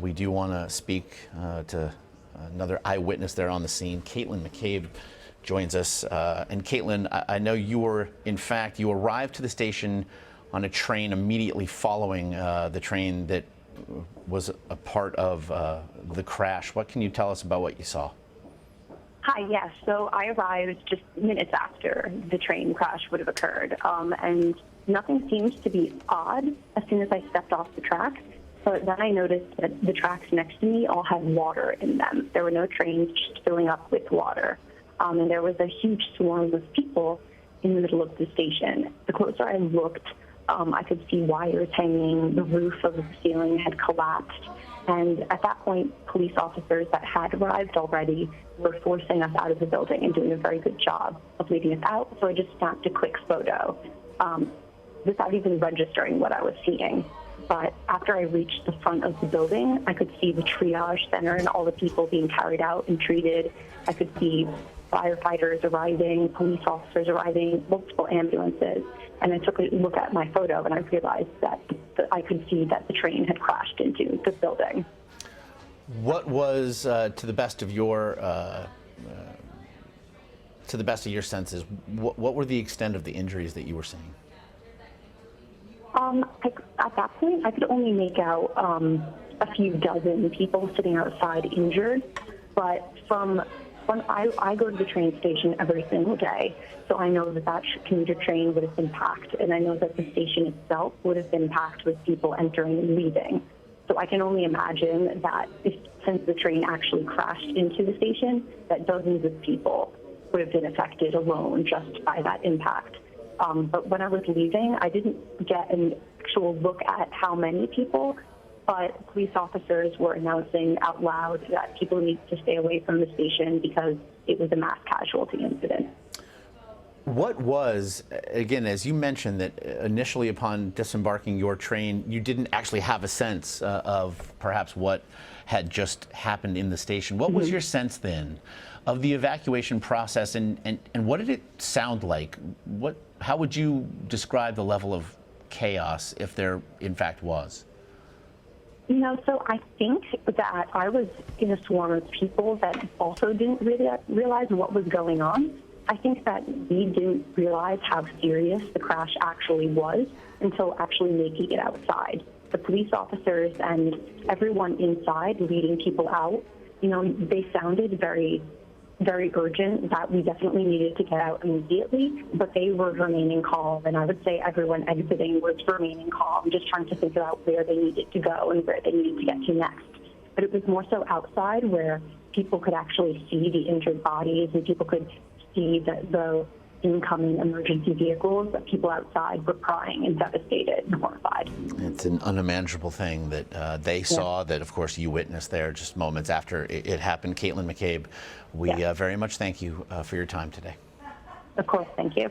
we do want to speak to another eyewitness there on the scene. Kaitlyn McCabe joins us. And Kaitlyn, I know you arrived to the station on a train immediately following the train that was a part of the crash. What can you tell us about what you saw? Hi, yes. So I arrived just minutes after the train crash would have occurred, and nothing seemed to be odd as soon as I stepped off the tracks. But then I noticed that the tracks next to me all had water in them. There were no trains just filling up with water, and there was a huge swarm of people in the middle of the station. The closer I looked, I could see wires hanging, the roof of the ceiling had collapsed, and at that point, police officers that had arrived already were forcing us out of the building and doing a very good job of leading us out, so I just snapped a quick photo without even registering what I was seeing. But after I reached the front of the building, I could see the triage center and all the people being carried out and treated. I could see firefighters arriving, police officers arriving, multiple ambulances. And I took a look at my photo and I realized that I could see that the train had crashed into the building. What was, to the best of your senses, what were the extent of the injuries that you were seeing? At that point, I could only make out a few dozen people sitting outside injured. But when I go to the train station every single day, so I know that commuter train would have been packed, and I know that the station itself would have been packed with people entering and leaving. So I can only imagine that since the train actually crashed into the station, that dozens of people would have been affected alone just by that impact. But when I was leaving, I didn't get an actual look at how many people, but police officers were announcing out loud that people need to stay away from the station because it was a mass casualty incident. What was, again, as you mentioned, that initially upon disembarking your train, you didn't actually have a sense of perhaps what had just happened in the station. What was your sense then of the evacuation process, and what did it sound like? How would you describe the level of chaos, if there in fact was? You know, so I think that I was in a swarm of people that also didn't really realize what was going on. I think that we didn't realize how serious the crash actually was until actually making it outside. The police officers and everyone inside leading people out, you know, they sounded very urgent, that we definitely needed to get out immediately, but they were remaining calm, and I would say everyone exiting was remaining calm, just trying to think about where they needed to go and where they needed to get to next. But it was more so outside where people could actually see the injured bodies and people could see the incoming emergency vehicles, that people outside were crying and devastated and horrified. It's an unimaginable thing that they saw, that of course you witnessed there just moments after it happened. Kaitlyn McCabe, we very much thank you for your time today. Of course, thank you.